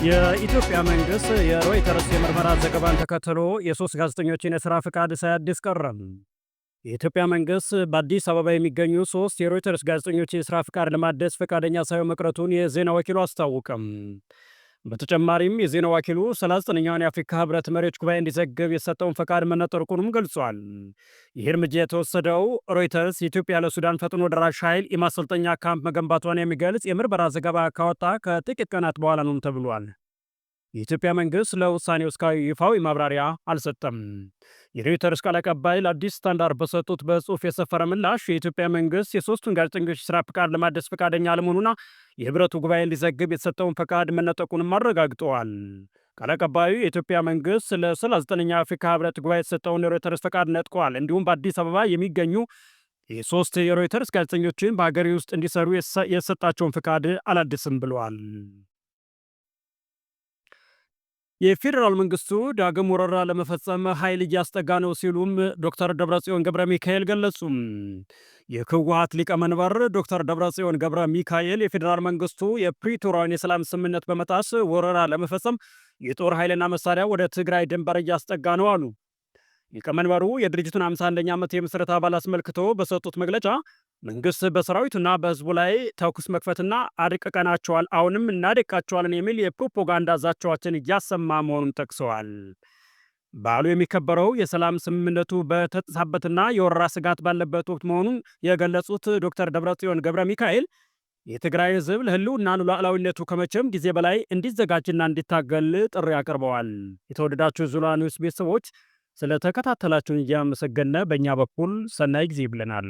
የኢትዮጵያ መንግሥት የሮይተርስ የምርመራ ዘገባን ተከትሎ የሶስት ጋዜጠኞችን የሥራ ፍቃድ ሳያድስ ቀረም። የኢትዮጵያ መንግሥት በአዲስ አበባ የሚገኙ ሶስት የሮይተርስ ጋዜጠኞች የሥራ ፍቃድ ለማደስ ፈቃደኛ ሳይሆን መቅረቱን የዜና ወኪሉ አስታወቀም። በተጨማሪም የዜና ወኪሉ 39ኛውን የአፍሪካ ህብረት መሪዎች ጉባኤ እንዲዘግብ የሰጠውን ፈቃድ መነጠርቁንም ገልጿል። ይህ እርምጃ የተወሰደው ሮይተርስ የኢትዮጵያ ለሱዳን ፈጥኖ ደራሽ ኃይል የማሰልጠኛ ካምፕ መገንባቷን የሚገልጽ የምርመራ ዘገባ ካወጣ ከጥቂት ቀናት በኋላ ነው ተብሏል። የኢትዮጵያ መንግሥት ለውሳኔው እስካሁን ይፋዊ ማብራሪያ አልሰጠም። የሮይተርስ ቃል አቀባይ ለአዲስ ስታንዳርድ በሰጡት በጽሑፍ የሰፈረ ምላሽ የኢትዮጵያ መንግሥት የሦስቱን ጋዜጠኞች ሥራ ፍቃድ ለማደስ ፈቃደኛ አለመሆኑና የህብረቱ ጉባኤ እንዲዘግብ የተሰጠውን ፈቃድ መነጠቁንም አረጋግጠዋል። ቃል አቀባዩ የኢትዮጵያ መንግሥት ለ39ኛ የአፍሪካ ህብረት ጉባኤ የተሰጠውን የሮይተርስ ፈቃድ ነጥቀዋል፣ እንዲሁም በአዲስ አበባ የሚገኙ የሶስት የሮይተርስ ጋዜጠኞችን በሀገሬ ውስጥ እንዲሰሩ የሰጣቸውን ፈቃድ አላድስም ብለዋል። የፌዴራል መንግስቱ ዳግም ወረራ ለመፈጸም ኃይል እያስጠጋ ነው ሲሉም ዶክተር ደብረጽዮን ገብረ ሚካኤል ገለጹም። የህወሓት ሊቀመንበር ዶክተር ደብረጽዮን ገብረ ሚካኤል የፌዴራል መንግስቱ የፕሪቶሪያውን የሰላም ስምምነት በመጣስ ወረራ ለመፈጸም የጦር ኃይልና መሳሪያ ወደ ትግራይ ድንበር እያስጠጋ ነው አሉ። ሊቀመንበሩ የድርጅቱን 51ኛ ዓመት የምስረታ በዓል አስመልክቶ በሰጡት መግለጫ መንግስት በሰራዊቱና በህዝቡ ላይ ተኩስ መክፈትና አድቅቀናቸዋል፣ አሁንም እናደቃቸዋለን የሚል የፕሮፓጋንዳ ዛቻዎችን እያሰማ መሆኑን ጠቅሰዋል። በዓሉ የሚከበረው የሰላም ስምምነቱ በተጣሰበትና የወረራ ስጋት ባለበት ወቅት መሆኑን የገለጹት ዶክተር ደብረጽዮን ገብረ ሚካኤል የትግራይ ህዝብ ለህልውና ሉዓላዊነቱ ከመቼም ጊዜ በላይ እንዲዘጋጅና እንዲታገል ጥሪ አቅርበዋል። የተወደዳችሁ ዙላ ኒውስ ቤተሰቦች ስለተከታተላችሁን እያመሰገነ በእኛ በኩል ሰናይ ጊዜ ብለናል።